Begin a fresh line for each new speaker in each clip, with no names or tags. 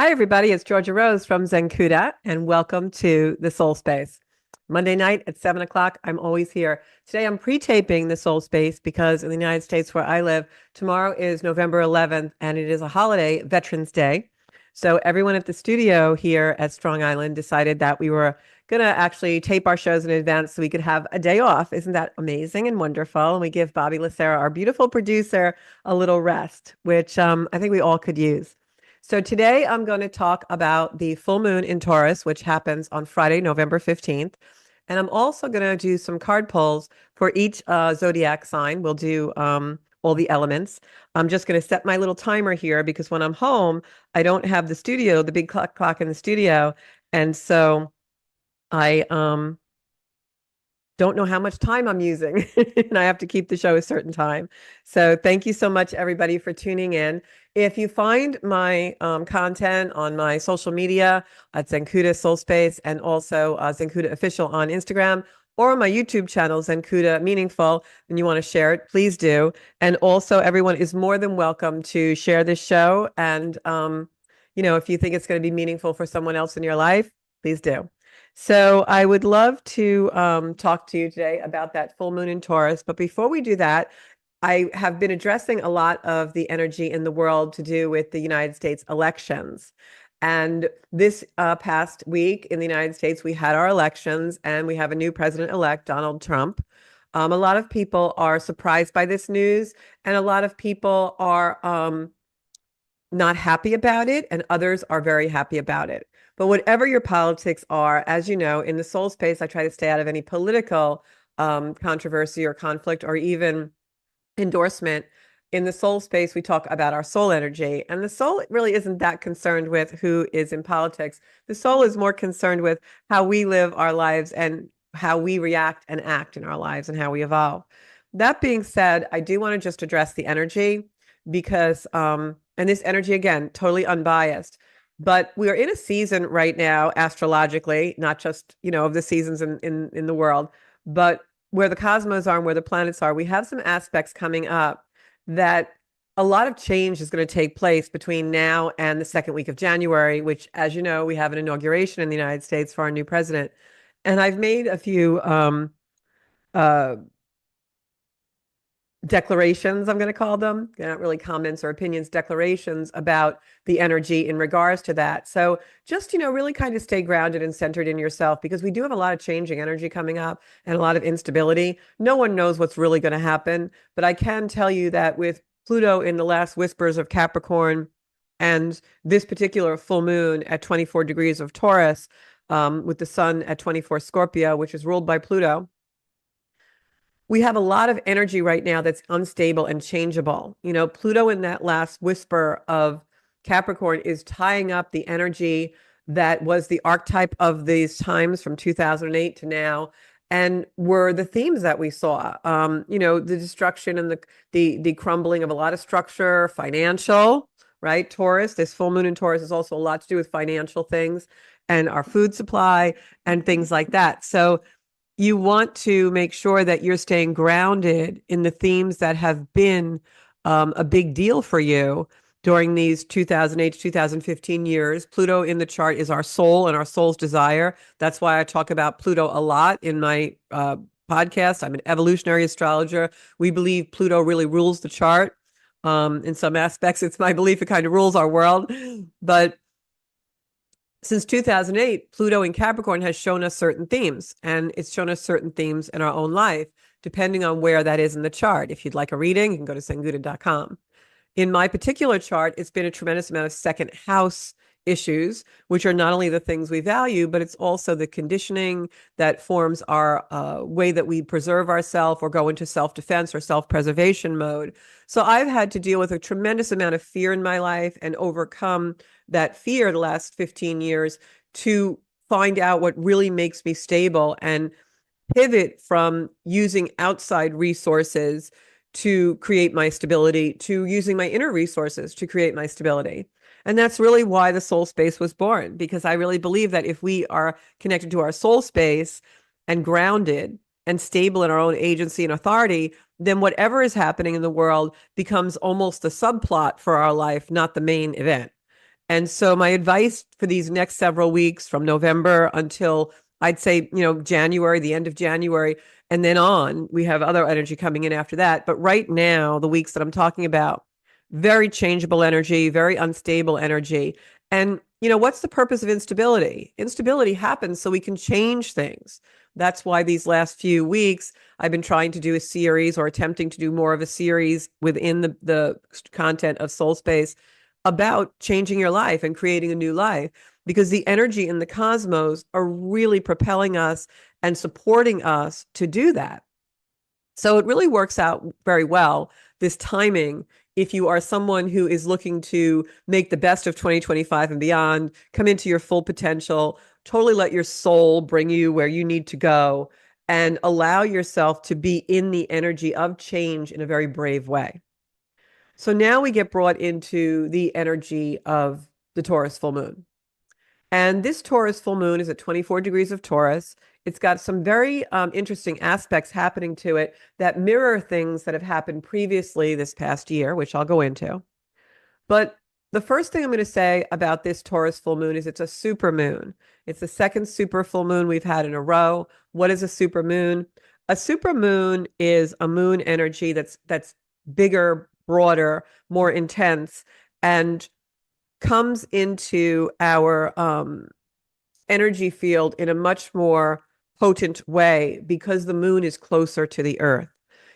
Hi, everybody. It's Georgia Rose from Zencuda, and welcome to the Soul Space. Monday night at 7 o'clock, I'm always here. Today, I'm pre-taping the Soul Space because in the United States where I live, tomorrow is November 11th, and it is a holiday, Veterans Day. So everyone at the studio here at Strong Island decided that we were going to actually tape our shows in advance so we could have a day off. Isn't that amazing and wonderful? And we give Bobby Lacera, our beautiful producer, a little rest, which I think we all could use. So today I'm going to talk about the full moon in Taurus, which happens on Friday, November 15th. And I'm also going to do some card pulls for each zodiac sign. We'll do all the elements. I'm just going to set my little timer here because when I'm home, I don't have the studio, the big clock in the studio. And so I don't know how much time I'm using, and I have to keep the show a certain time. So thank you so much, everybody, for tuning in. If you find my content on my social media at Zencuda Soul Space and also Zencuda Official on Instagram or on my YouTube channel, Zencuda Meaningful, and you want to share it, please do. And also, everyone is more than welcome to share this show. And, if you think it's going to be meaningful for someone else in your life, please do. So I would love to talk to you today about that full moon in Taurus. But before we do that, I have been addressing a lot of the energy in the world to do with the United States elections. And this past week in the United States, we had our elections and we have a new president-elect, Donald Trump. A lot of people are surprised by this news, and a lot of people are not happy about it, and others are very happy about it. But whatever your politics are, as you know, in the soul space, I try to stay out of any political controversy or conflict or even endorsement. In the soul space, we talk about our soul energy, and the soul really isn't that concerned with who is in politics. The soul is more concerned with how we live our lives and how we react and act in our lives and how we evolve. That being said, I do want to just address the energy because, and this energy, again, totally unbiased. But we are in a season right now, astrologically, not just, of the seasons in the world, but where the cosmos are and where the planets are, we have some aspects coming up that a lot of change is going to take place between now and the second week of January, which, as you know, we have an inauguration in the United States for our new president. And I've made a few uh, declarations, I'm going to call them. They're not really comments or opinions, declarations about the energy in regards to that. So just, really kind of stay grounded and centered in yourself because we do have a lot of changing energy coming up and a lot of instability. No one knows what's really going to happen, but I can tell you that with Pluto in the last whispers of Capricorn and this particular full moon at 24 degrees of Taurus, with the sun at 24 Scorpio, which is ruled by Pluto, we have a lot of energy right now that's unstable and changeable. Pluto in that last whisper of Capricorn is tying up the energy that was the archetype of these times from 2008 to now, and were the themes that we saw. The destruction and the crumbling of a lot of structure, financial, right? Taurus, this full moon in Taurus is also a lot to do with financial things and our food supply and things like that. So you want to make sure that you're staying grounded in the themes that have been a big deal for you during these 2008 to 2015 years. Pluto in the chart is our soul and our soul's desire. That's why I talk about Pluto a lot in my podcast. I'm an evolutionary astrologer. We believe Pluto really rules the chart. In some aspects, it's my belief it kind of rules our world. But since 2008, Pluto in Capricorn has shown us certain themes, and it's shown us certain themes in our own life, depending on where that is in the chart. If you'd like a reading, you can go to zencuda.com. In my particular chart, it's been a tremendous amount of second house issues, which are not only the things we value, but it's also the conditioning that forms our way that we preserve ourselves or go into self-defense or self-preservation mode. So I've had to deal with a tremendous amount of fear in my life and overcome that fear the last 15 years to find out what really makes me stable and pivot from using outside resources to create my stability to using my inner resources to create my stability. And that's really why the soul space was born, because I really believe that if we are connected to our soul space and grounded and stable in our own agency and authority, then whatever is happening in the world becomes almost a subplot for our life, not the main event. And so my advice for these next several weeks from November until I'd say, January, the end of January, and then on, we have other energy coming in after that. But right now, the weeks that I'm talking about, very changeable energy, very unstable energy. And, what's the purpose of instability? Instability happens so we can change things. That's why these last few weeks, I've been trying to do a series or attempting to do more of a series within the content of Soul Space about changing your life and creating a new life, because the energy in the cosmos are really propelling us and supporting us to do that. So it really works out very well, this timing, if you are someone who is looking to make the best of 2025 and beyond, come into your full potential, totally let your soul bring you where you need to go, and allow yourself to be in the energy of change in a very brave way. So now we get brought into the energy of the Taurus full moon. And this Taurus full moon is at 24 degrees of Taurus. It's got some very interesting aspects happening to it that mirror things that have happened previously this past year, which I'll go into. But the first thing I'm going to say about this Taurus full moon is it's a super moon. It's the second super full moon we've had in a row. What is a super moon? A super moon is a moon energy that's bigger, broader, more intense, and comes into our energy field in a much more potent way because the moon is closer to the earth.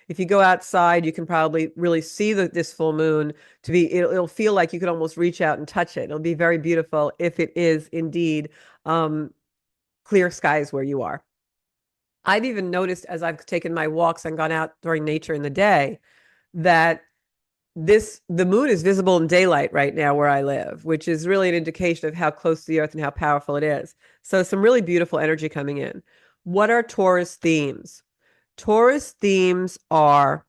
If you go outside, you can probably really see this full moon to be, it'll feel like you could almost reach out and touch it. It'll be very beautiful if it is indeed clear skies where you are. I've even noticed as I've taken my walks and gone out during nature in the day that the moon is visible in daylight right now where I live, which is really an indication of how close to the earth and how powerful it is. So some really beautiful energy coming in. What are Taurus themes? Taurus themes are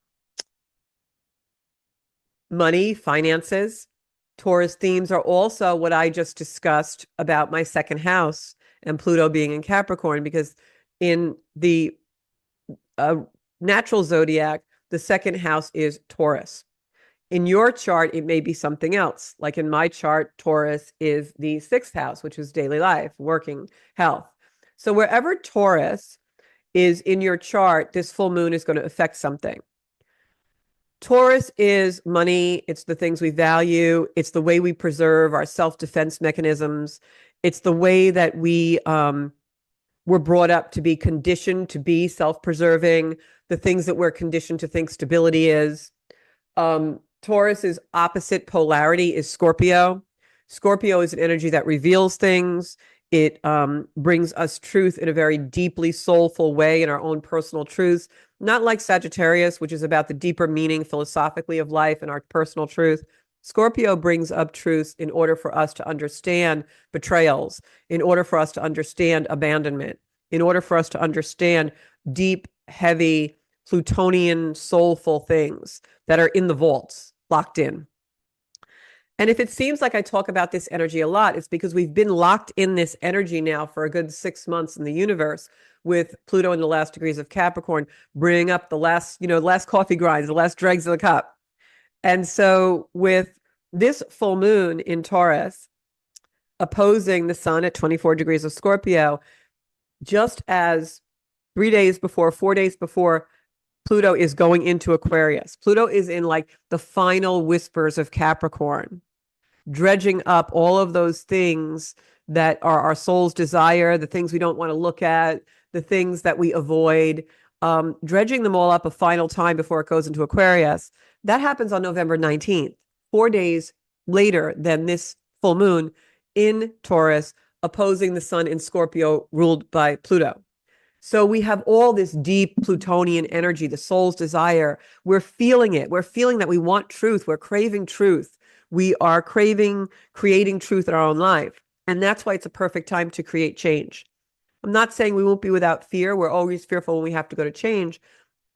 money, finances. Taurus themes are also what I just discussed about my second house and Pluto being in Capricorn, because in the natural zodiac, the second house is Taurus. In your chart, it may be something else. Like in my chart, Taurus is the sixth house, which is daily life, working, health. So wherever Taurus is in your chart, this full moon is going to affect something. Taurus is money. It's the things we value. It's the way we preserve our self-defense mechanisms. It's the way that we were brought up to be conditioned to be self-preserving, the things that we're conditioned to think stability is. Taurus's opposite polarity is Scorpio. Scorpio is an energy that reveals things. It brings us truth in a very deeply soulful way in our own personal truths, not like Sagittarius, which is about the deeper meaning philosophically of life and our personal truth. Scorpio brings up truths in order for us to understand betrayals, in order for us to understand abandonment, in order for us to understand deep, heavy, Plutonian, soulful things that are in the vaults, locked in. And if it seems like I talk about this energy a lot, it's because we've been locked in this energy now for a good 6 months in the universe, with Pluto in the last degrees of Capricorn, bringing up the last coffee grinds, the last dregs of the cup. And so with this full moon in Taurus opposing the sun at 24 degrees of Scorpio, just as 4 days before Pluto is going into Aquarius. Pluto is in like the final whispers of Capricorn, dredging up all of those things that are our soul's desire, the things we don't want to look at, the things that we avoid, dredging them all up a final time before it goes into Aquarius. That happens on November 19th, 4 days later than this full moon in Taurus, opposing the sun in Scorpio, ruled by Pluto. So we have all this deep Plutonian energy, the soul's desire. We're feeling it. We're feeling that we want truth. We're craving truth. We are craving creating truth in our own life. And that's why it's a perfect time to create change. I'm not saying we won't be without fear. We're always fearful when we have to go to change.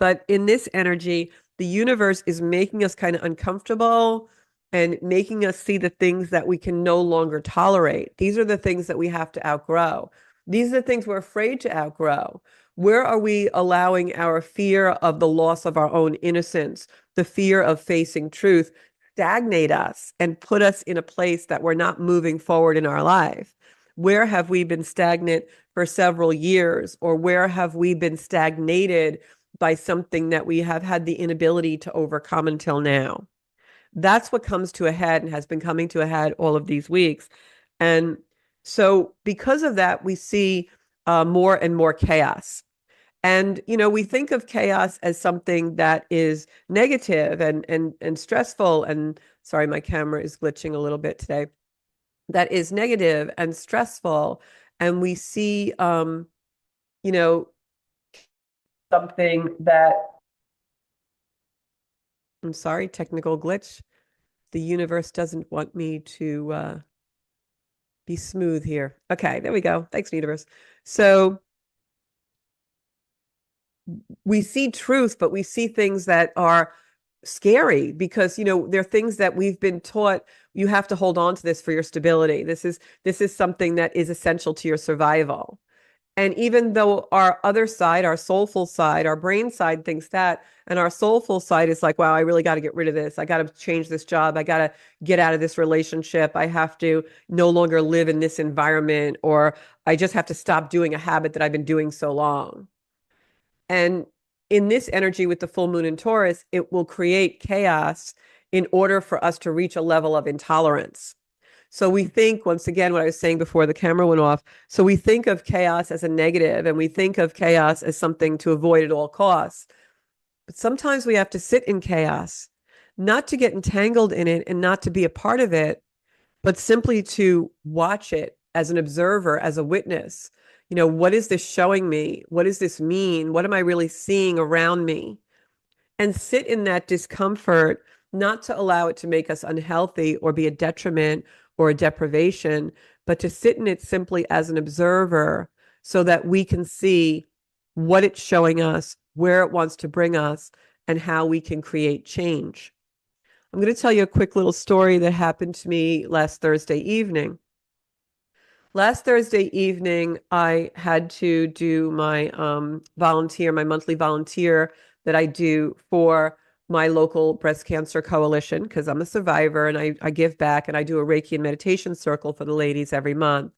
But in this energy, the universe is making us kind of uncomfortable and making us see the things that we can no longer tolerate. These are the things that we have to outgrow. These are the things we're afraid to outgrow. Where are we allowing our fear of the loss of our own innocence, the fear of facing truth, stagnate us and put us in a place that we're not moving forward in our life? Where have we been stagnant for several years, or where have we been stagnated by something that we have had the inability to overcome until now? That's what comes to a head and has been coming to a head all of these weeks. And so, because of that, we see more and more chaos. And, we think of chaos as something that is negative and stressful. And sorry, my camera is glitching a little bit today. That is negative and stressful. And we see, you know, something that, I'm sorry, technical glitch. The universe doesn't want me to be smooth here. Okay, there we go. Thanks, universe. So we see truth, but we see things that are scary because, there are things that we've been taught. You have to hold on to this for your stability. This is something that is essential to your survival. And even though our other side, our soulful side, our brain side thinks that, and our soulful side is like, wow, I really got to get rid of this. I got to change this job. I got to get out of this relationship. I have to no longer live in this environment, or I just have to stop doing a habit that I've been doing so long. And in this energy with the full moon in Taurus, it will create chaos in order for us to reach a level of intolerance. So we think, once again, what I was saying before the camera went off. So we think of chaos as a negative, and we think of chaos as something to avoid at all costs. But sometimes we have to sit in chaos, not to get entangled in it and not to be a part of it, but simply to watch it as an observer, as a witness. What is this showing me? What does this mean? What am I really seeing around me? And sit in that discomfort, not to allow it to make us unhealthy or be a detriment or a deprivation, but to sit in it simply as an observer so that we can see what it's showing us, where it wants to bring us, and how we can create change. I'm going to tell you a quick little story that happened to me last Thursday evening. Last Thursday evening, I had to do my my monthly volunteer that I do for my local breast cancer coalition, because I'm a survivor and I give back, and I do a Reiki and meditation circle for the ladies every month.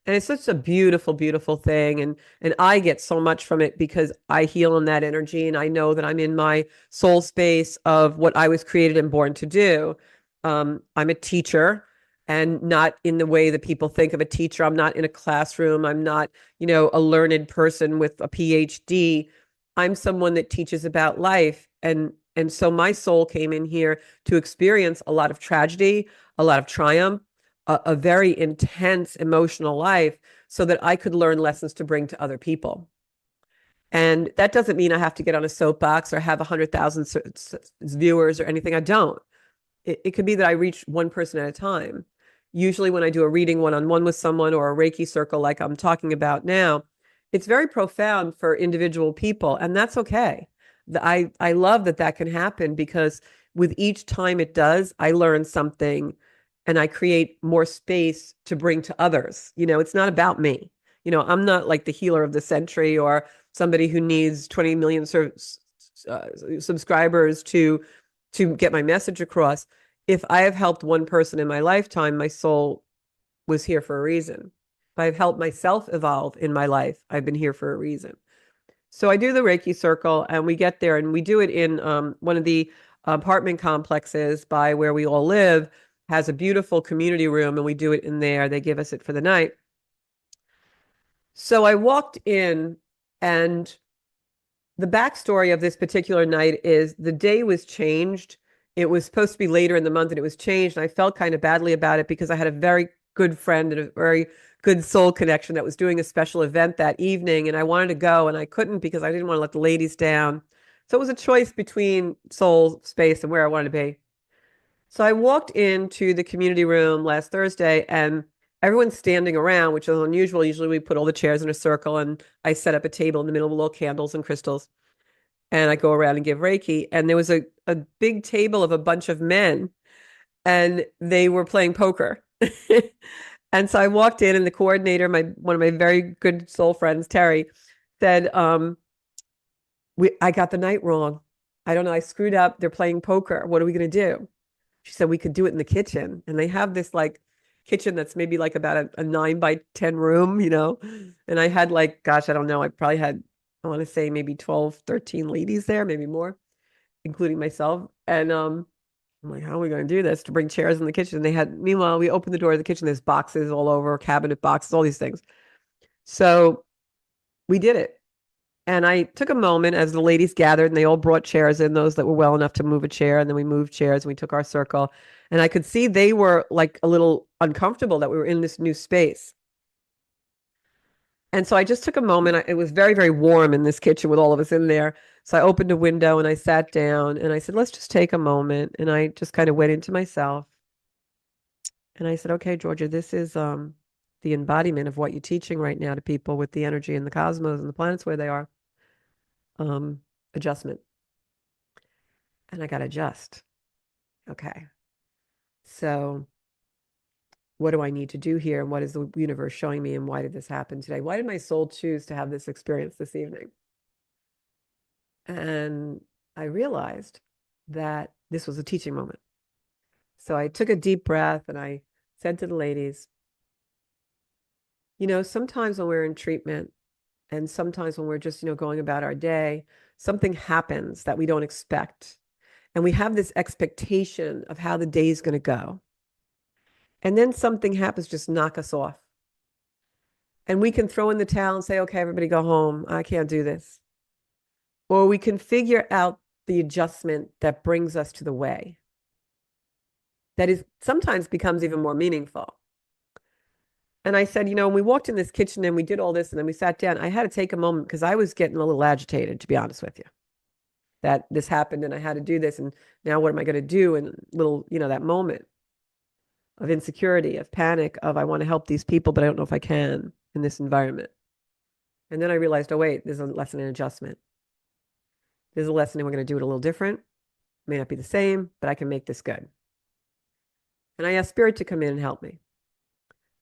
And it's such a beautiful, beautiful thing. And I get so much from it because I heal in that energy. And I know that I'm in my soul space of what I was created and born to do. I'm a teacher, and not in the way that people think of a teacher. I'm not in a classroom. I'm not, a learned person with a PhD. I'm someone that teaches about life. And so my soul came in here to experience a lot of tragedy, a lot of triumph, a very intense emotional life, so that I could learn lessons to bring to other people. And that doesn't mean I have to get on a soapbox or have 100,000 viewers or anything. I don't. It could be that I reach one person at a time. Usually when I do a reading one-on-one with someone, or a Reiki circle like I'm talking about now, it's very profound for individual people, and that's okay. I love that can happen, because with each time it does, I learn something and I create more space to bring to others. It's not about me. I'm not like the healer of the century, or somebody who needs 20 million subscribers to get my message across. If I have helped one person in my lifetime, my soul was here for a reason. If I've helped myself evolve in my life, I've been here for a reason. So I do the Reiki circle, and we get there, and we do it in one of the apartment complexes by where we all live. Has a beautiful community room, and we do it in there. They give us it for the night. So I walked in, and the backstory of this particular night is the day was changed. It was supposed to be later in the month, and it was changed. And I felt kind of badly about it, because I had a very good friend and a very good soul connection that was doing a special event that evening. And I wanted to go, and I couldn't, because I didn't want to let the ladies down. So it was a choice between soul space and where I wanted to be. So I walked into the community room last Thursday, and everyone's standing around, which is unusual. Usually we put all the chairs in a circle, and I set up a table in the middle with little candles and crystals. And I go around and give Reiki. And there was a big table of a bunch of men, and they were playing poker. And so I walked in, and the coordinator, one of my very good soul friends, Terry, said, I got the night wrong. I don't know. I screwed up. They're playing poker. What are we going to do? She said we could do it in the kitchen. And they have this like kitchen that's maybe like about a 9 by 10 room, And I had like, gosh, I don't know. I probably had, I want to say maybe 12, 13 ladies there, maybe more, including myself. And I'm like, how are we going to do this to bring chairs in the kitchen? And they had, meanwhile, we opened the door of the kitchen. There's boxes all over, cabinet boxes, all these things. So we did it. And I took a moment as the ladies gathered and they all brought chairs in, those that were well enough to move a chair. And then we moved chairs and we took our circle. And I could see they were like a little uncomfortable that we were in this new space. And so I just took a moment. It was very, very warm in this kitchen with all of us in there. So I opened a window and I sat down and I said, let's just take a moment. And I just kind of went into myself. And I said, okay, Georgia, this is the embodiment of what you're teaching right now to people with the energy in the cosmos and the planets where they are. Adjustment. And I got to adjust. Okay. So what do I need to do here? And what is the universe showing me? And why did this happen today? Why did my soul choose to have this experience this evening? And I realized that this was a teaching moment. So I took a deep breath and I said to the ladies, sometimes when we're in treatment and sometimes when we're just, going about our day, something happens that we don't expect. And we have this expectation of how the day is going to go. And then something happens, just knock us off. And we can throw in the towel and say, okay, everybody go home. I can't do this. Or we can figure out the adjustment that brings us to the way. That is sometimes becomes even more meaningful. And I said, when we walked in this kitchen and we did all this and then we sat down, I had to take a moment because I was getting a little agitated, to be honest with you, that this happened and I had to do this. And now what am I going to do? And little, that moment of insecurity, of panic, of I want to help these people, but I don't know if I can in this environment. And then I realized, oh, wait, there's a lesson in adjustment. There's a lesson and we're going to do it a little different. It may not be the same, but I can make this good. And I asked Spirit to come in and help me.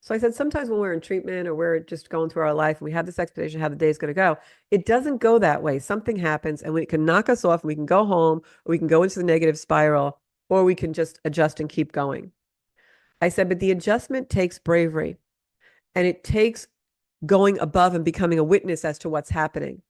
So I said, sometimes when we're in treatment or we're just going through our life and we have this expectation how the day is going to go, it doesn't go that way. Something happens and it can knock us off and we can go home or we can go into the negative spiral or we can just adjust and keep going. I said, but the adjustment takes bravery and it takes going above and becoming a witness as to what's happening.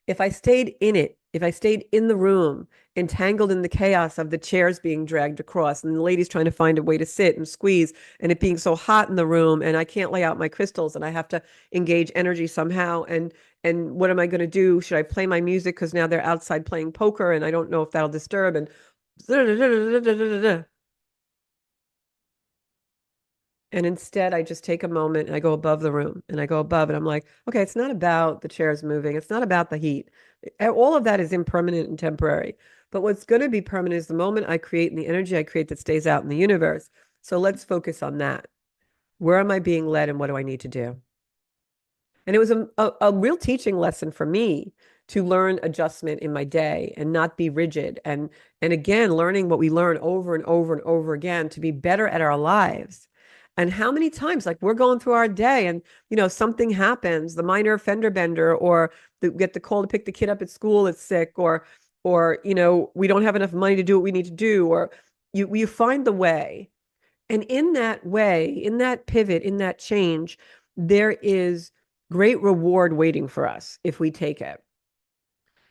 If I stayed in it, if I stayed in the room, entangled in the chaos of the chairs being dragged across and the ladies trying to find a way to sit and squeeze and it being so hot in the room and I can't lay out my crystals and I have to engage energy somehow. And what am I going to do? Should I play my music? Because now they're outside playing poker and I don't know if that'll disturb and And instead, I just take a moment and I go above the room and I go above and I'm like, okay, it's not about the chairs moving. It's not about the heat. All of that is impermanent and temporary. But what's going to be permanent is the moment I create and the energy I create that stays out in the universe. So let's focus on that. Where am I being led and what do I need to do? And it was a real teaching lesson for me to learn adjustment in my day and not be rigid. And again, learning what we learn over and over and over again to be better at our lives. And how many times, like we're going through our day and, something happens, the minor fender bender, or get the call to pick the kid up at school that's sick, or, we don't have enough money to do what we need to do, or you find the way. And in that way, in that pivot, in that change, there is great reward waiting for us if we take it.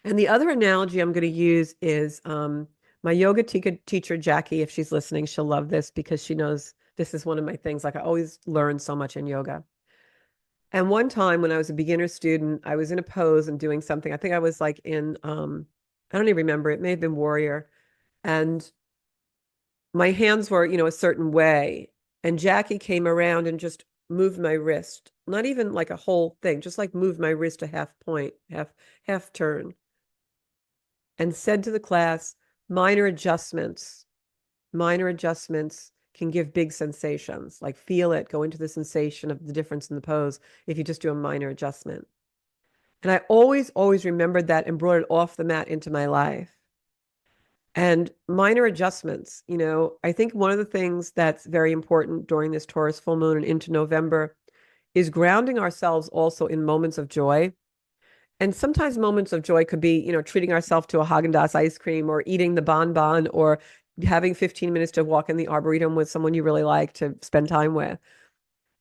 And the other analogy I'm going to use is my yoga teacher, Jackie, if she's listening, she'll love this because she knows this is one of my things. Like I always learn so much in yoga. And one time when I was a beginner student, I was in a pose and doing something. I think I was like in, I don't even remember. It may have been warrior. And my hands were, a certain way. And Jackie came around and just moved my wrist. Not even like a whole thing, just like moved my wrist a half point, half turn. And said to the class, minor adjustments can give big sensations, like feel it, go into the sensation of the difference in the pose if you just do a minor adjustment. And I always, always remembered that and brought it off the mat into my life. And minor adjustments, I think one of the things that's very important during this Taurus full moon and into November is grounding ourselves also in moments of joy. And sometimes moments of joy could be, treating ourselves to a Haagen-Dazs ice cream or eating the bonbon or having 15 minutes to walk in the arboretum with someone you really like to spend time with.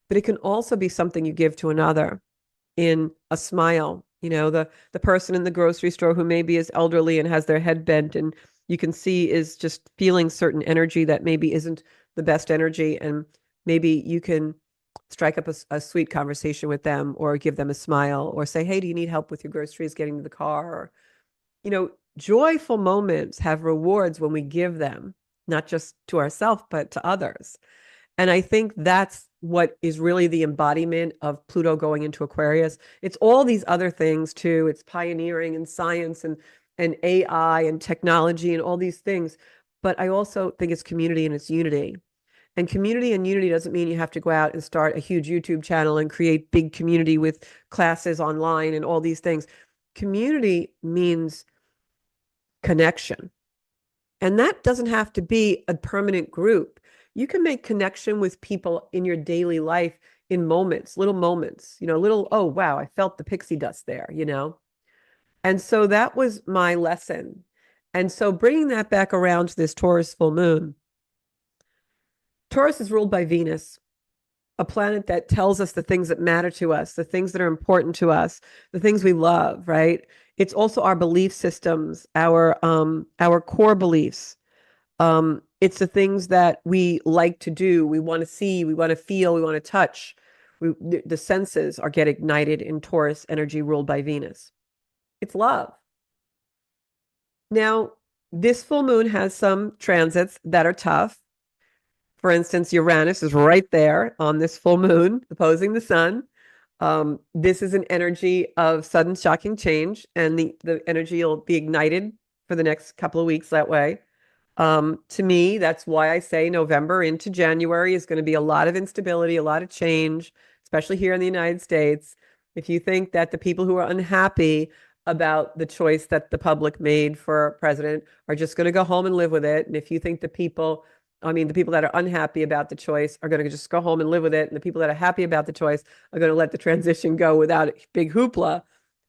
But it can also be something you give to another in a smile. The person in the grocery store who maybe is elderly and has their head bent, and you can see is just feeling certain energy that maybe isn't the best energy. And maybe you can strike up a sweet conversation with them, or give them a smile, or say, hey, do you need help with your groceries getting to the car? Or, joyful moments have rewards when we give them, not just to ourselves, but to others. And I think that's what is really the embodiment of Pluto going into Aquarius. It's all these other things too. It's pioneering and science and AI and technology and all these things. But I also think it's community and it's unity. And community and unity doesn't mean you have to go out and start a huge YouTube channel and create big community with classes online and all these things. Community means connection. And that doesn't have to be a permanent group. You can make connection with people in your daily life in moments, little moments, oh, wow, I felt the pixie dust there. And so that was my lesson. And so bringing that back around to this Taurus full moon, Taurus is ruled by Venus, a planet that tells us the things that matter to us, the things that are important to us, the things we love, right? It's also our belief systems, our core beliefs. It's the things that we like to do, we want to see, we want to feel, we want to touch. The senses are get ignited in Taurus energy ruled by Venus. It's love. Now, this full moon has some transits that are tough. For instance, Uranus is right there on this full moon, opposing the sun. This is an energy of sudden shocking change, and the energy will be ignited for the next couple of weeks that way. To me, that's why I say November into January is going to be a lot of instability, a lot of change, especially here in the United States. If you think that the people who are unhappy about the choice that the public made for president are just going to go home and live with it, and if you think the people that are unhappy about the choice are going to just go home and live with it, and the people that are happy about the choice are going to let the transition go without a big hoopla,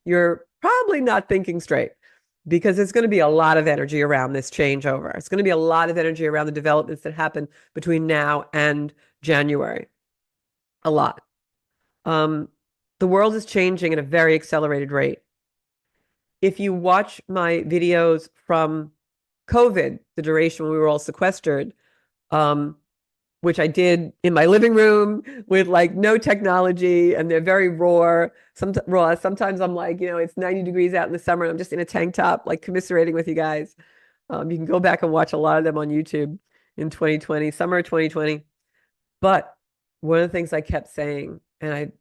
you're probably not thinking straight, because there's going to be a lot of energy around this changeover. It's going to be a lot of energy around the developments that happen between now and January. A lot. The world is changing at a very accelerated rate. If you watch my videos from COVID, the duration when we were all sequestered, which I did in my living room with like no technology, and they're very raw. Sometimes I'm like, it's 90 degrees out in the summer and I'm just in a tank top, like commiserating with you guys. You can go back and watch a lot of them on YouTube in 2020, summer 2020. But one of the things I kept saying, and I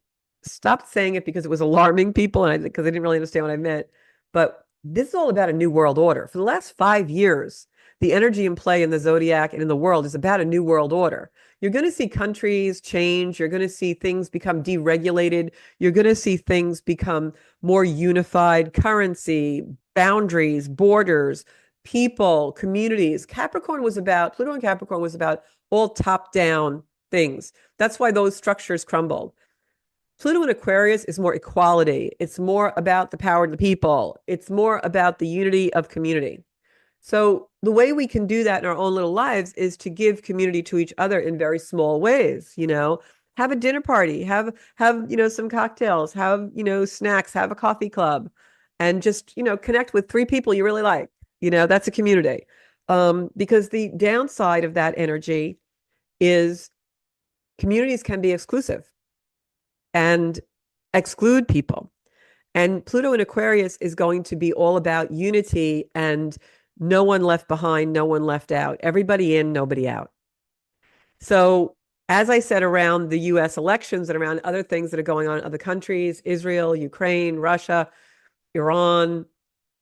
stopped saying it because it was alarming people, and because I didn't really understand what I meant, but this is all about a new world order. For the last 5 years, the energy in play in the zodiac and in the world is about a new world order. You're going to see countries change. You're going to see things become deregulated. You're going to see things become more unified, currency, boundaries, borders, people, communities. Pluto and Capricorn was about all top-down things. That's why those structures crumbled. Pluto in Aquarius is more equality. It's more about the power of the people. It's more about the unity of community. So the way we can do that in our own little lives is to give community to each other in very small ways. Have a dinner party, have some cocktails, have snacks, have a coffee club, and just connect with 3 people you really like. That's a community. Because the downside of that energy is communities can be exclusive and exclude people. And Pluto in Aquarius is going to be all about unity and no one left behind, no one left out, everybody in, nobody out. So, as I said, around the US elections and around other things that are going on in other countries, Israel, Ukraine, Russia, Iran,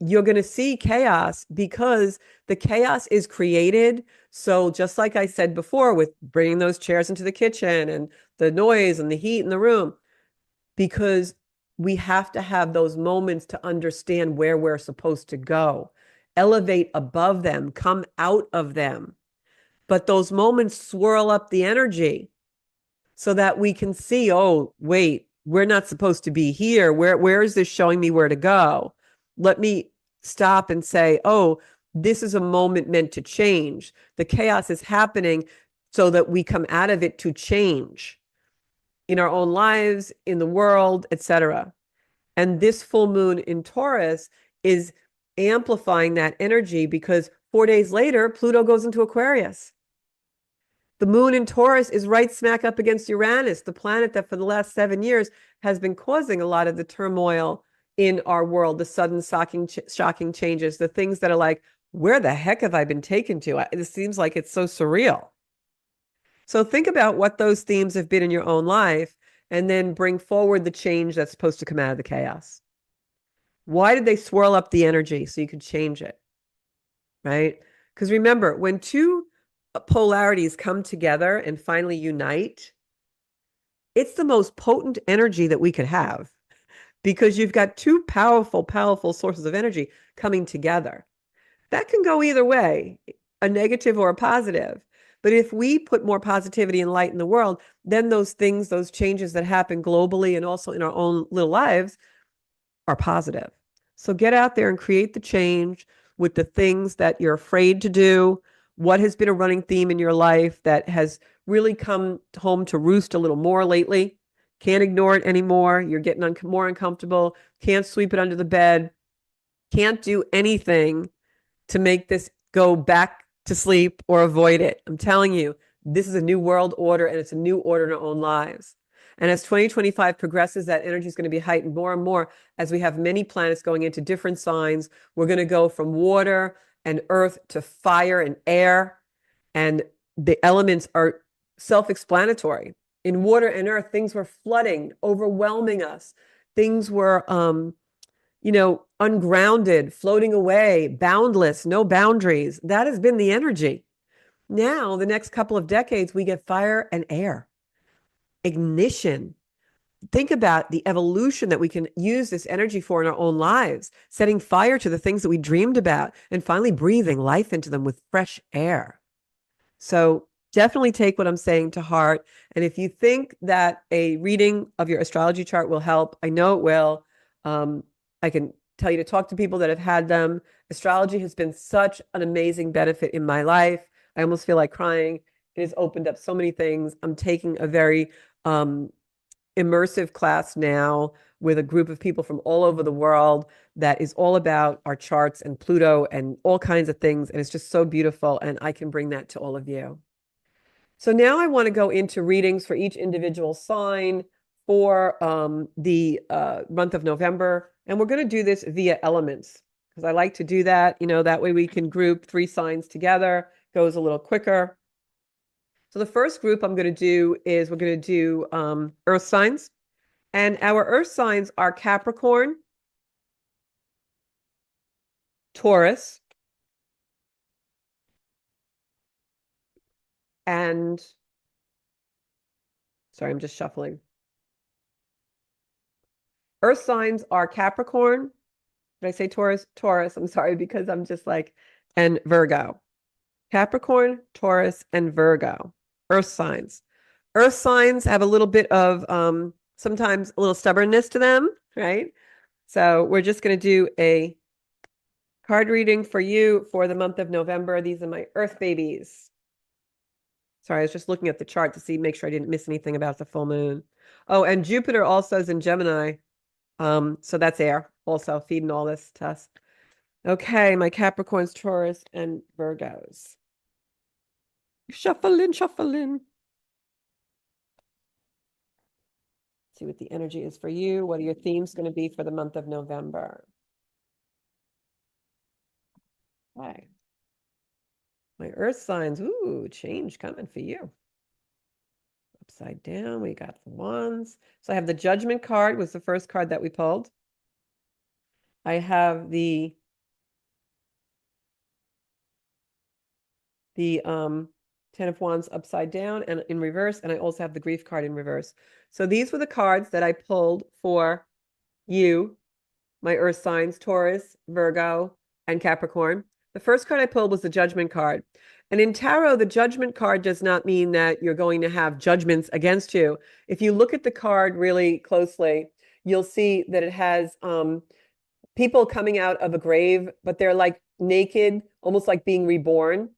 you're going to see chaos because the chaos is created. So just like I said before, with bringing those chairs into the kitchen and the noise and the heat in the room, because we have to have those moments to understand where we're supposed to go, elevate above them, come out of them. But those moments swirl up the energy so that we can see, oh, wait, we're not supposed to be here. Where is this showing me where to go? Let me stop and say, oh, This is a moment meant to change. The chaos is happening so that we come out of it to change in our own lives, in the world, etc. And this full moon in Taurus is amplifying that energy because 4 days later, Pluto goes into Aquarius. The moon in Taurus is right smack up against Uranus, the planet that for the last 7 years has been causing a lot of the turmoil in our world, the sudden shocking changes, the things that are like, where the heck have I been taken to? It seems like it's so surreal. So think about what those themes have been in your own life and then bring forward the change that's supposed to come out of the chaos. Why did they swirl up the energy so you could change it? Right? Because remember, when two polarities come together and finally unite, it's the most potent energy that we could have because you've got two powerful, powerful sources of energy coming together. That can go either way, a negative or a positive. But if we put more positivity and light in the world, then those things, those changes that happen globally and also in our own little lives are positive. So get out there and create the change with the things that you're afraid to do. What has been a running theme in your life that has really come home to roost a little more lately? Can't ignore it anymore. You're getting more uncomfortable. Can't sweep it under the bed. Can't do anything to make this go back to sleep or avoid it. I'm telling you, this is a new world order and it's a new order in our own lives. And as 2025 progresses, that energy is going to be heightened more and more as we have many planets going into different signs. We're going to go from water and earth to fire and air. And the elements are self-explanatory. In water and earth, things were flooding, overwhelming us. Things were, ungrounded, floating away, boundless, no boundaries. That has been the energy. Now, the next couple of decades, we get fire and air, ignition. Think about the evolution that we can use this energy for in our own lives, setting fire to the things that we dreamed about and finally breathing life into them with fresh air. So definitely take what I'm saying to heart. And if you think that a reading of your astrology chart will help, I know it will. I can tell you to talk to people that have had them. Astrology has been such an amazing benefit in my life. I almost feel like crying. It has opened up so many things. I'm taking a very immersive class now with a group of people from all over the world that is all about our charts and Pluto and all kinds of things. And it's just so beautiful. And I can bring that to all of you. So now I want to go into readings for each individual sign for the month of November. And we're going to do this via elements because I like to do that. That way we can group 3 signs together, goes a little quicker. So the first group I'm going to do is we're going to do earth signs. And our earth signs are Capricorn, Taurus, and sorry, I'm just shuffling. Earth signs are Capricorn. Did I say Taurus? Taurus, I'm sorry, because I'm just like, and Virgo. Capricorn, Taurus, and Virgo. Earth signs. Earth signs have a little bit of sometimes a little stubbornness to them, right? So we're just going to do a card reading for you for the month of November. These are my Earth babies. Sorry, I was just looking at the chart to make sure I didn't miss anything about the full moon. Oh, and Jupiter also is in Gemini. So that's air also feeding all this to us. Okay, my Capricorns, Taurus, and Virgos. Shuffling, shuffling. See what the energy is for you. What are your themes going to be for the month of November? Okay. My earth signs. Ooh, change coming for you. Upside down, we got the wands. So I have the Judgment card was the first card that we pulled. I have the 10 of Wands upside down and in reverse, and I also have the Grief card in reverse. So these were the cards that I pulled for you, my earth signs, Taurus, Virgo, and Capricorn. The first card I pulled was the Judgment card. And in tarot, the Judgment card does not mean that you're going to have judgments against you. If you look at the card really closely, you'll see that it has people coming out of a grave, but they're like naked, almost like being reborn.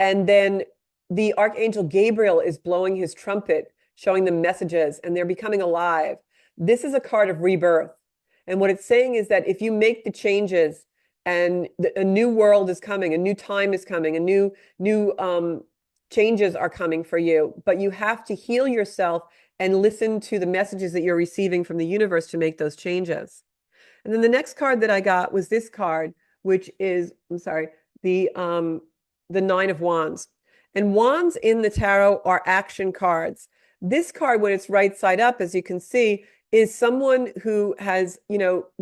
And then the Archangel Gabriel is blowing his trumpet, showing them messages, and they're becoming alive. This is a card of rebirth. And what it's saying is that if you make the changes and a new world is coming, a new time is coming, a new changes are coming for you, but you have to heal yourself and listen to the messages that you're receiving from the universe to make those changes. And then the next card that I got was this card, which is, I'm sorry, the Nine of Wands. And wands in the tarot are action cards. This card, when it's right side up, as you can see, is someone who has,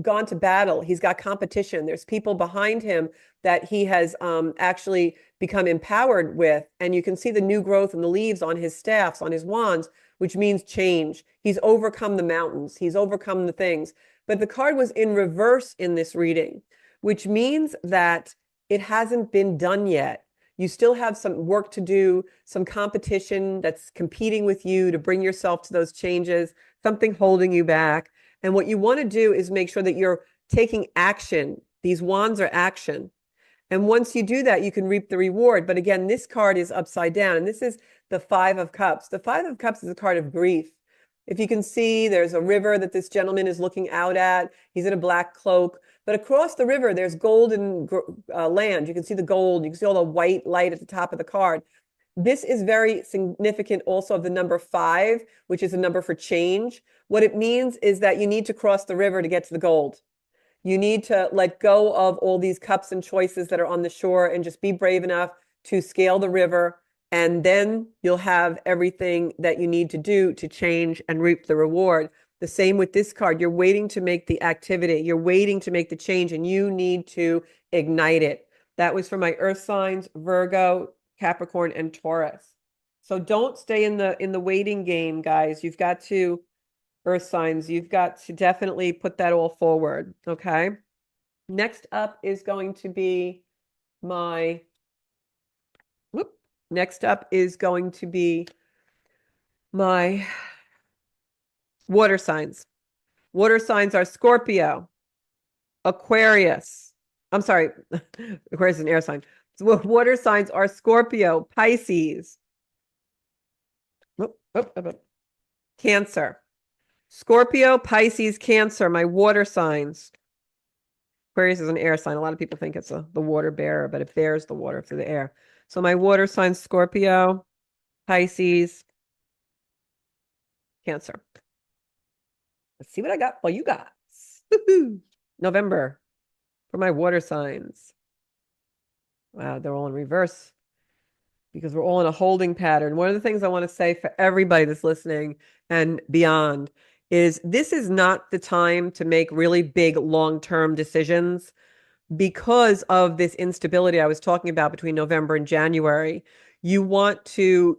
gone to battle. He's got competition. There's people behind him that he has actually become empowered with. And you can see the new growth and the leaves on his staffs, on his wands, which means change. He's overcome the mountains. He's overcome the things. But the card was in reverse in this reading, which means that it hasn't been done yet. You still have some work to do, some competition that's competing with you to bring yourself to those changes, something holding you back. And what you want to do is make sure that you're taking action. These wands are action. And once you do that, you can reap the reward. But again, this card is upside down, and this is the Five of Cups. The Five of Cups is a card of grief. If you can see, there's a river that this gentleman is looking out at. He's in a black cloak. But across the river, there's golden land. You can see the gold. You can see all the white light at the top of the card. This is very significant also of the number 5, which is a number for change. What it means is that you need to cross the river to get to the gold. You need to let go of all these cups and choices that are on the shore and just be brave enough to scale the river. And then you'll have everything that you need to do to change and reap the reward. The same with this card. You're waiting to make the activity. You're waiting to make the change, and you need to ignite it. That was for my earth signs, Virgo, Capricorn, and Taurus. So don't stay in the waiting game, guys. You've got to, earth signs, you've got to definitely put that all forward, okay? Next up is going to be my, next up is going to be my water signs. Water signs are Scorpio, Aquarius. I'm sorry, Aquarius is an air sign. So water signs are Scorpio, Pisces, Cancer. Scorpio, Pisces, Cancer, my water signs. Aquarius is an air sign. A lot of people think it's the water bearer, but it bears the water through the air. So my water signs, Scorpio, Pisces, Cancer. Let's see what I got for you guys. November for my water signs. Wow, they're all in reverse because we're all in a holding pattern. One of the things I want to say for everybody that's listening and beyond is this is not the time to make really big long-term decisions because of this instability I was talking about between November and January. You want to,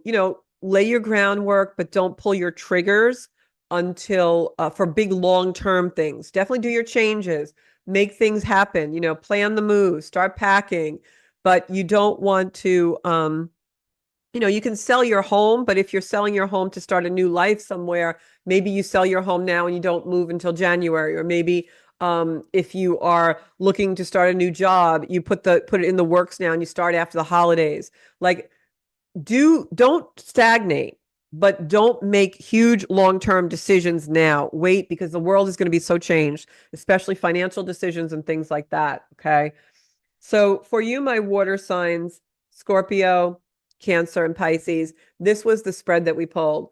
lay your groundwork, but don't pull your triggers until for big long-term things. Definitely do your changes, make things happen, plan the move, start packing, but you don't want to, you can sell your home, but if you're selling your home to start a new life somewhere, maybe you sell your home now and you don't move until January. Or maybe if you are looking to start a new job, you put it in the works now and you start after the holidays. Like, don't stagnate, but don't make huge long-term decisions now. Wait, because the world is going to be so changed, especially financial decisions and things like that. Okay. So for you, my water signs, Scorpio, Cancer, and Pisces, this was the spread that we pulled.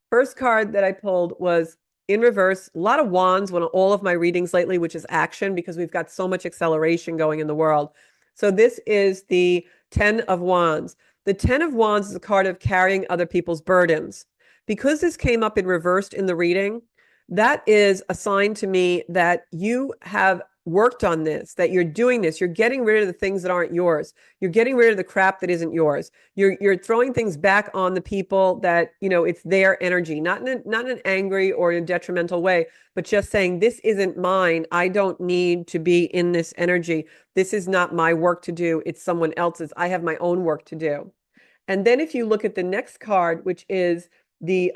First card that I pulled was in reverse. A lot of wands on all of my readings lately, which is action, because we've got so much acceleration going in the world. So this is the 10 of Wands. The 10 of Wands is a card of carrying other people's burdens. Because this came up in reversed in the reading, that is a sign to me that you have worked on this, that you're doing this. You're getting rid of the things that aren't yours. You're getting rid of the crap that isn't yours. You're throwing things back on the people that, it's their energy, not in an angry or in a detrimental way, but just saying, this isn't mine. I don't need to be in this energy. This is not my work to do. It's someone else's. I have my own work to do. And then if you look at the next card, which is the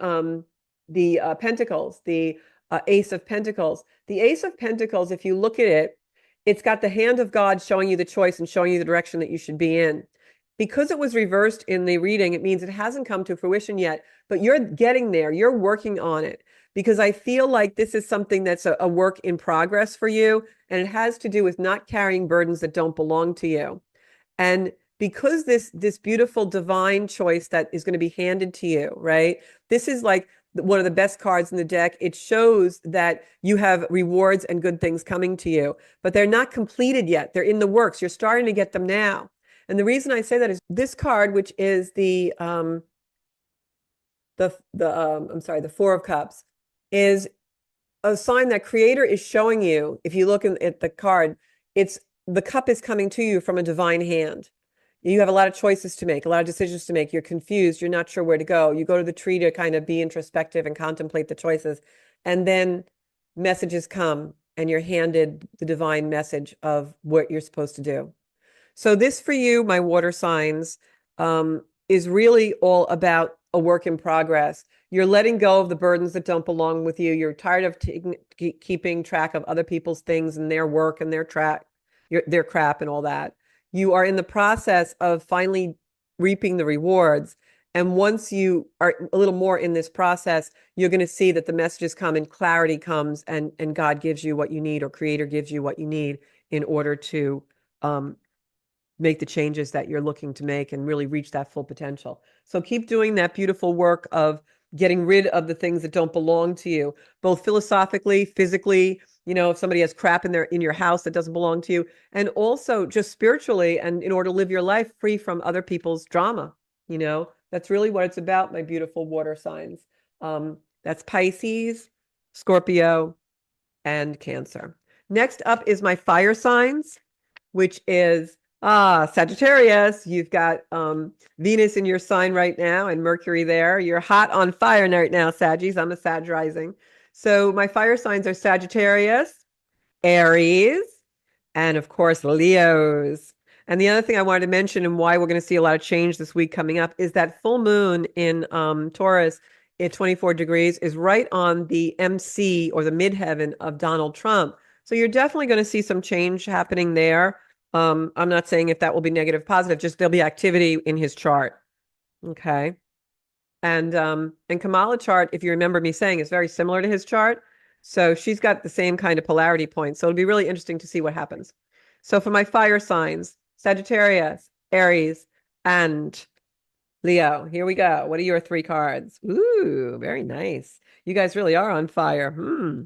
Pentacles, the Ace of Pentacles. The Ace of Pentacles, if you look at it, it's got the hand of God showing you the choice and showing you the direction that you should be in. Because it was reversed in the reading, it means it hasn't come to fruition yet, but you're getting there. You're working on it because I feel like this is something that's a work in progress for you, and it has to do with not carrying burdens that don't belong to you. And because this beautiful divine choice that is going to be handed to you, right? This is like one of the best cards in the deck. It shows that you have rewards and good things coming to you, but they're not completed yet. They're in the works. You're starting to get them now. And the reason I say that is this card, which is the Four of Cups, is a sign that Creator is showing you. If you look at the card, it's the cup is coming to you from a divine hand. You have a lot of choices to make, a lot of decisions to make. You're confused. You're not sure where to go. You go to the tree to kind of be introspective and contemplate the choices. And then messages come and you're handed the divine message of what you're supposed to do. So this for you, my water signs, is really all about a work in progress. You're letting go of the burdens that don't belong with you. You're tired of keeping track of other people's things and their work and their crap and all that. You are in the process of finally reaping the rewards. And once you are a little more in this process, you're going to see that the messages come and clarity comes and God gives you what you need, or Creator gives you what you need in order to make the changes that you're looking to make and really reach that full potential. So keep doing that beautiful work of getting rid of the things that don't belong to you, both philosophically, physically, if somebody has crap in your house that doesn't belong to you, and also just spiritually, and in order to live your life free from other people's drama. That's really what it's about, my beautiful water signs. That's Pisces, Scorpio, and Cancer. Next up is my fire signs, which is Sagittarius. You've got Venus in your sign right now and Mercury there. You're hot on fire right now, Saggies. I'm a Sag rising. So my fire signs are Sagittarius, Aries, and of course, Leos. And the other thing I wanted to mention and why we're going to see a lot of change this week coming up is that full moon in Taurus at 24 degrees is right on the MC, or the midheaven, of Donald Trump. So you're definitely going to see some change happening there. I'm not saying if that will be negative, positive, just there'll be activity in his chart. Okay. And Kamala chart, if you remember me saying, is very similar to his chart. So she's got the same kind of polarity points. So it'll be really interesting to see what happens. So for my fire signs, Sagittarius, Aries, and Leo, here we go. What are your 3 cards? Ooh, very nice. You guys really are on fire. I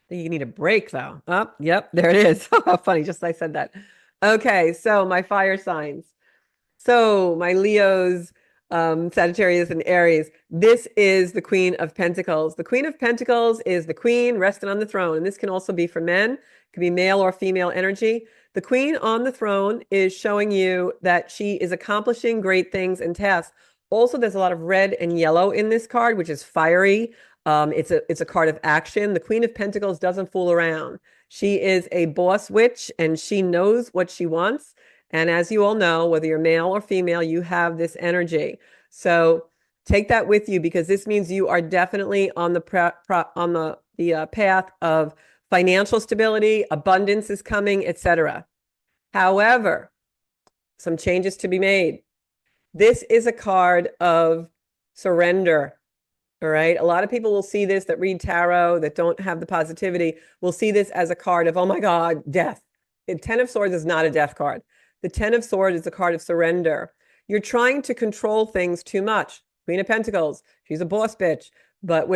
think you need a break though. Oh, yep, there it is. How funny, just I said that. Okay, so my fire signs. So my Leos, Sagittarius, and Aries. This is the Queen of Pentacles. The Queen of Pentacles is the queen resting on the throne. And this can also be for men. It can be male or female energy. The queen on the throne is showing you that she is accomplishing great things and tasks. Also, there's a lot of red and yellow in this card, which is fiery. It's a card of action. The Queen of Pentacles doesn't fool around. She is a boss witch and she knows what she wants. And as you all know, whether you're male or female, you have this energy. So take that with you, because this means you are definitely on the path of financial stability, abundance is coming, etc. However, some changes to be made. This is a card of surrender. All right. A lot of people will see this that read tarot, that don't have the positivity, will see this as a card of, oh my God, death. The 10 of Swords is not a death card. The 10 of Swords is a card of surrender. You're trying to control things too much. Queen of Pentacles, she's a boss bitch, but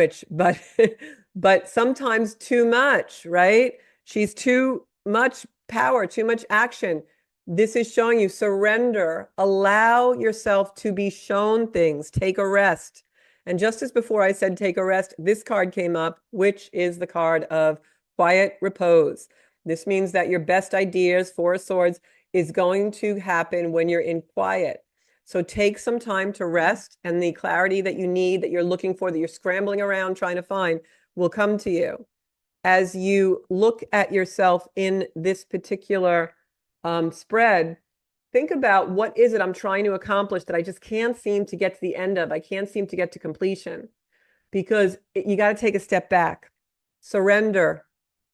but sometimes too much, right? She's too much power, too much action. This is showing you surrender. Allow yourself to be shown things. Take a rest. And just as before I said take a rest, this card came up, which is the card of quiet repose. This means that your best ideas, 4 of Swords, is going to happen when you're in quiet. So take some time to rest, and the clarity that you need, that you're looking for, that you're scrambling around trying to find, will come to you. As you look at yourself in this particular spread, think about, what is it I'm trying to accomplish that I just can't seem to get to the end of? I can't seem to get to completion. Because you got to take a step back, surrender,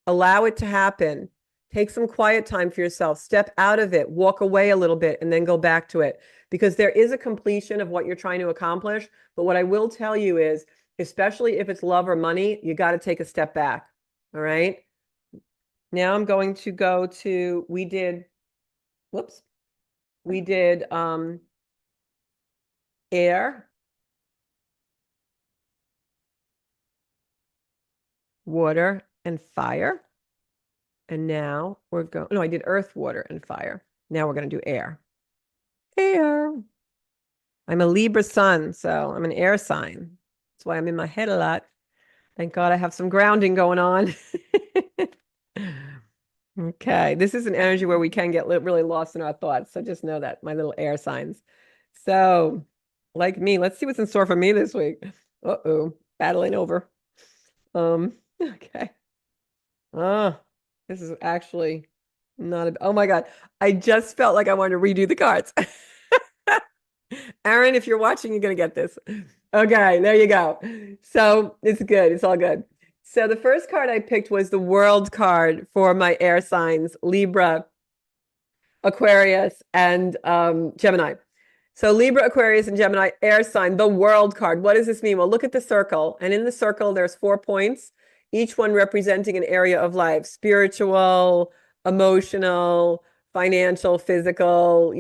allow it to happen, Take some quiet time for yourself. Step out of it, walk away a little bit, and then go back to it. Because there is a completion of what you're trying to accomplish. But what I will tell you is, especially if it's love or money, you got to take a step back. All right. Now I'm going to go to, whoops, we did air, water, and fire. And now we're going, no, I did earth, water, and fire. Now we're going to do air. Air. I'm a Libra sun, so I'm an air sign. That's why I'm in my head a lot. Thank God I have some grounding going on. Okay, this is an energy where we can get really lost in our thoughts. So just know that, my little air signs. So, like me, let's see what's in store for me this week. Uh-oh, battling over. Okay. Oh, this is actually not a, oh my God. I just felt like I wanted to redo the cards. Aaron, if you're watching, you're gonna get this. Okay, there you go. So it's good. It's all good. So the first card I picked was the World card for my air signs, Libra, Aquarius, and Gemini. So Libra, Aquarius, and Gemini, air sign, the World card. What does this mean? Well, look at the circle. And in the circle, there's 4 points, each one representing an area of life: spiritual, emotional, financial, physical,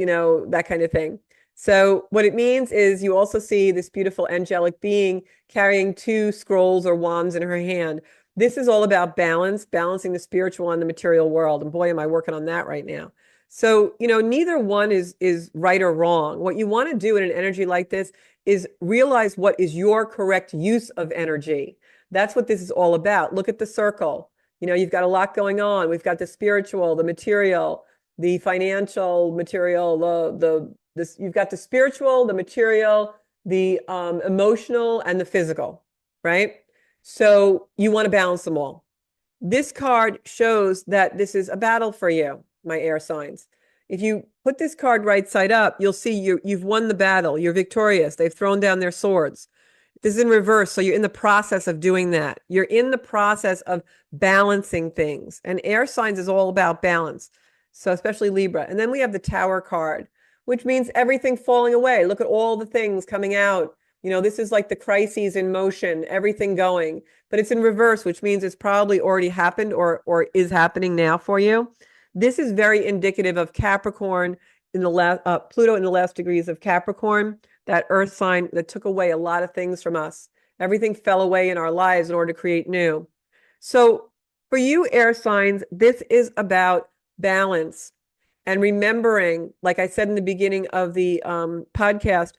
that kind of thing. So what it means is you also see this beautiful angelic being carrying 2 scrolls or wands in her hand. This is all about balance, balancing the spiritual and the material world. And boy, am I working on that right now. So, neither one is right or wrong. What you want to do in an energy like this is realize what is your correct use of energy. That's what this is all about. Look at the circle. You've got a lot going on. We've got the spiritual, the material, the financial material, you've got the spiritual, the material, the emotional, and the physical, right? So you want to balance them all. This card shows that this is a battle for you, my air signs. If you put this card right side up, you'll see you've won the battle. You're victorious. They've thrown down their swords. This is in reverse, so you're in the process of doing that. You're in the process of balancing things. And air signs is all about balance, so especially Libra. And then we have the Tower card, which means everything falling away. Look at all the things coming out. This is like the crises in motion, everything going. But it's in reverse, which means it's probably already happened or is happening now for you. This is very indicative of Capricorn in the last Pluto in the last degrees of Capricorn, that earth sign that took away a lot of things from us. Everything fell away in our lives in order to create new. So for you air signs, this is about balance and remembering, like I said in the beginning of the podcast,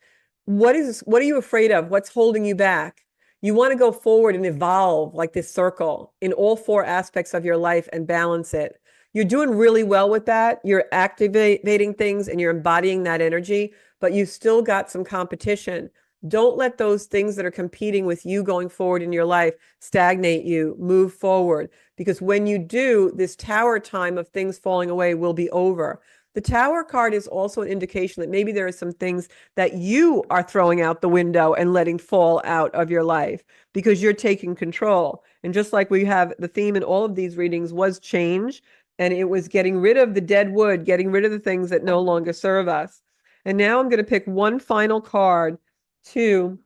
what are you afraid of? What's holding you back? You want to go forward and evolve like this circle in all 4 aspects of your life and balance it. You're doing really well with that. You're activating things and you're embodying that energy, but you've still got some competition. Don't let those things that are competing with you going forward in your life stagnate you. Move forward. Because when you do, this Tower time of things falling away will be over. The Tower card is also an indication that maybe there are some things that you are throwing out the window and letting fall out of your life because you're taking control. And just like we have the theme in all of these readings was change, and it was getting rid of the dead wood, getting rid of the things that no longer serve us. And now I'm going to pick one final card to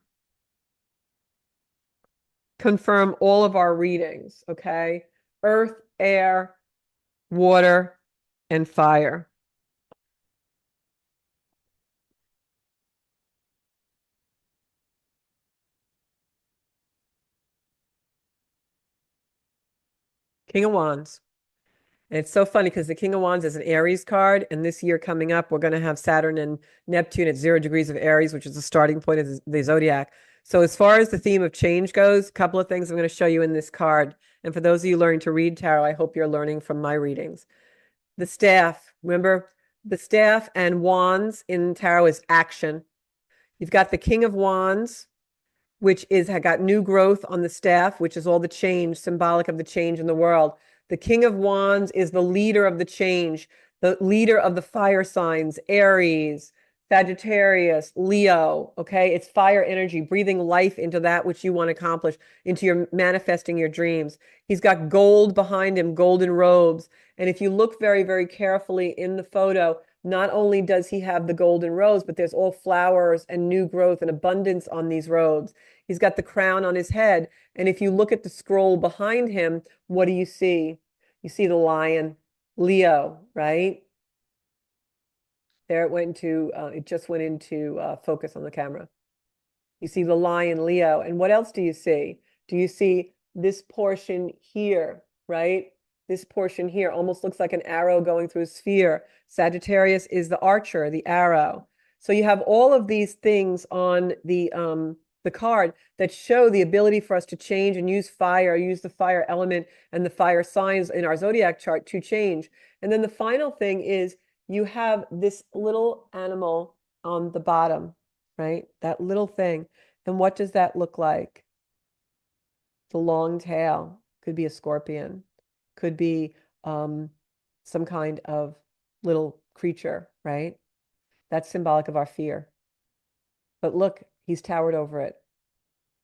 confirm all of our readings, okay? Earth, air, water, and fire. King of Wands. And it's so funny because the King of Wands is an Aries card. And this year coming up, we're going to have Saturn and Neptune at 0 degrees of Aries, which is the starting point of the zodiac. So as far as the theme of change goes, a couple of things I'm going to show you in this card. And for those of you learning to read tarot, I hope you're learning from my readings. The staff, remember, the staff and wands in tarot is action. You've got the King of Wands, which is got new growth on the staff, which is all the change, symbolic of the change in the world. The King of Wands is the leader of the change, the leader of the fire signs, Aries, Sagittarius, Leo, okay? It's fire energy, breathing life into that which you want to accomplish, into your manifesting your dreams. He's got gold behind him, golden robes. And if you look very, very carefully in the photo, not only does he have the golden robes, but there's all flowers and new growth and abundance on these robes. He's got the crown on his head. And if you look at the scroll behind him, what do you see? You see the lion, Leo, right? There it went to, it just went into focus on the camera. You see the lion, Leo. And what else do you see? Do you see this portion here, right? This portion here almost looks like an arrow going through a sphere. Sagittarius is the archer, the arrow. So you have all of these things on the card that show the ability for us to change and use fire, use the fire element and the fire signs in our zodiac chart to change. And then the final thing is you have this little animal on the bottom, right? That little thing. And what does that look like? The long tail. Could be a scorpion. Could be some kind of little creature, right? That's symbolic of our fear. But look, he's towered over it.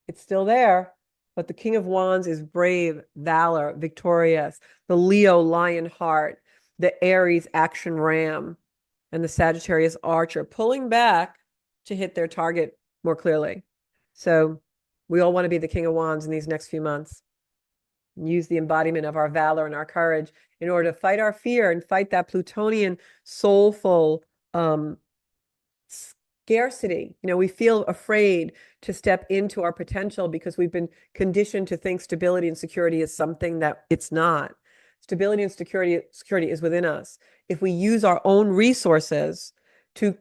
It's still there, but the King of Wands is brave, valor, victorious. The Leo, lion heart. The Aries, action ram. And the Sagittarius, archer, pulling back to hit their target more clearly. So we all want to be the King of Wands in these next few months. Use the embodiment of our valor and our courage in order to fight our fear and fight that Plutonian soulful scarcity. You know, we feel afraid to step into our potential because we've been conditioned to think stability and security is something that it's not. Stability and security is within us. If we use our own resources to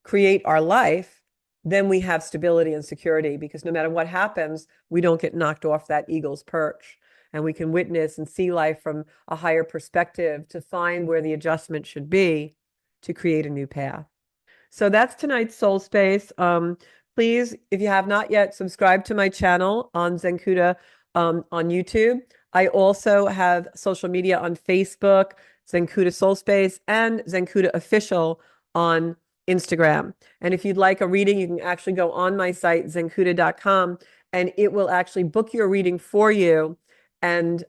create our life, then we have stability and security, because no matter what happens, we don't get knocked off that eagle's perch. And we can witness and see life from a higher perspective to find where the adjustment should be to create a new path. So that's tonight's Soul Space. Please, if you have not yet, subscribe to my channel on Zenkuda on YouTube. I also have social media on Facebook, Zenkuda Soul Space, and Zenkuda Official on Instagram. And if you'd like a reading, you can actually go on my site, zenkuda.com, and it will actually book your reading for you and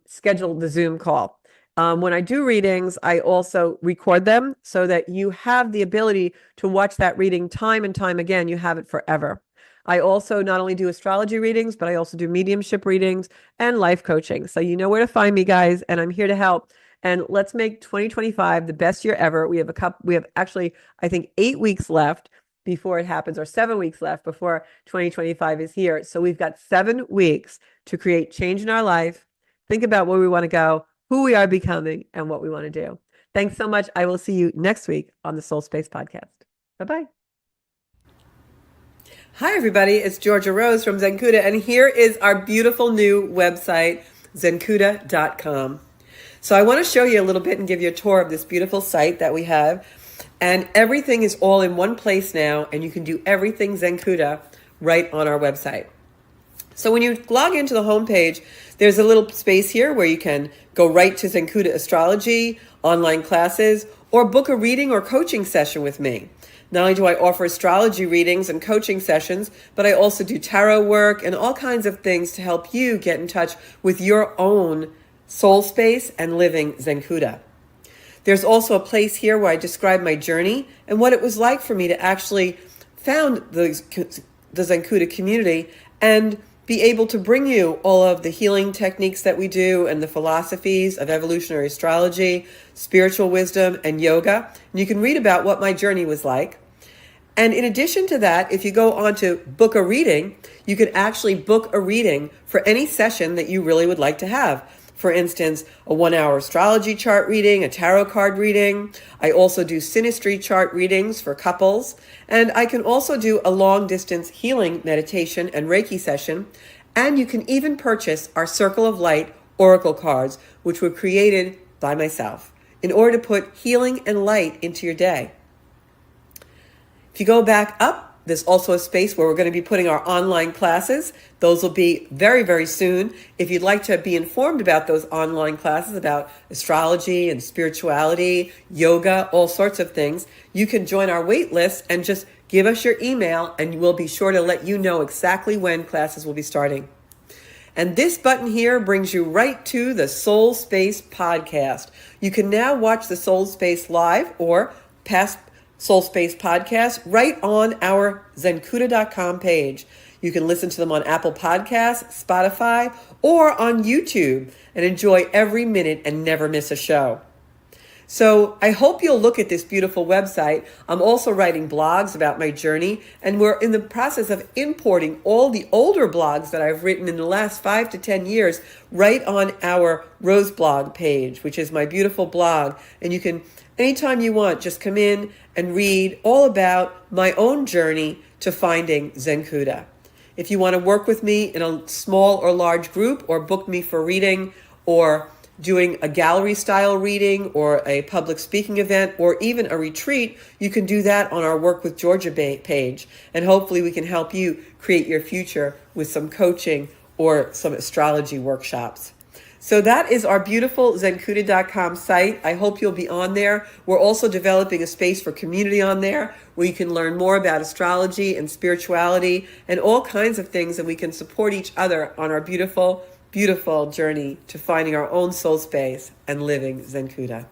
schedule the Zoom call. When I do readings, I also record them so that you have the ability to watch that reading time and time again. You have it forever. I also not only do astrology readings, but I also do mediumship readings and life coaching. So you know where to find me, guys, and I'm here to help. And let's make 2025 the best year ever. We have actually, I think, 8 weeks left before it happens, or 7 weeks left before 2025 is here. So we've got 7 weeks to create change in our life, think about where we want to go, who we are becoming, and what we want to do. Thanks so much. I will see you next week on the Soul Space Podcast. Bye-bye. Hi, everybody. It's Georgia Rose from Zenkuda, and here is our beautiful new website, zenkuda.com. So I want to show you a little bit and give you a tour of this beautiful site that we have. And everything is all in one place now, and you can do everything Zenkuda right on our website. So when you log into the homepage, there's a little space here where you can go right to Zenkuda Astrology, online classes, or book a reading or coaching session with me. Not only do I offer astrology readings and coaching sessions, but I also do tarot work and all kinds of things to help you get in touch with your own soul space and living Zenkuda. There's also a place here where I describe my journey and what it was like for me to actually found the Zenkuda community and be able to bring you all of the healing techniques that we do and the philosophies of evolutionary astrology, spiritual wisdom, and yoga. And you can read about what my journey was like. And in addition to that, if you go on to book a reading, you can actually book a reading for any session that you really would like to have. For instance, a 1-hour astrology chart reading, a tarot card reading. I also do synastry chart readings for couples. And I can also do a long distance healing meditation and Reiki session. And you can even purchase our Circle of Light Oracle cards, which were created by myself in order to put healing and light into your day. If you go back up, There's also a space where we're going to be putting our online classes. Those will be very, very soon. If you'd like to be informed about those online classes about astrology and spirituality, yoga, all sorts of things, you can join our wait list and just give us your email, and we'll be sure to let you know exactly when classes will be starting. And this button here brings you right to the Soul Space podcast. You can now watch the Soul Space live or past Soul Space podcast right on our zencuda.com page. You can listen to them on Apple Podcasts, Spotify, or on YouTube and enjoy every minute and never miss a show. So I hope you'll look at this beautiful website. I'm also writing blogs about my journey, and we're in the process of importing all the older blogs that I've written in the last 5 to 10 years right on our Rose blog page, which is my beautiful blog. And you can, anytime you want, just come in and read all about my own journey to finding Zencuda. If you want to work with me in a small or large group, or book me for reading, or doing a gallery style reading, or a public speaking event, or even a retreat, you can do that on our Work with Georgia page. And hopefully we can help you create your future with some coaching or some astrology workshops. So that is our beautiful zencuda.com site. I hope you'll be on there. We're also developing a space for community on there where you can learn more about astrology and spirituality and all kinds of things, and we can support each other on our beautiful, beautiful journey to finding our own soul space and living Zencuda.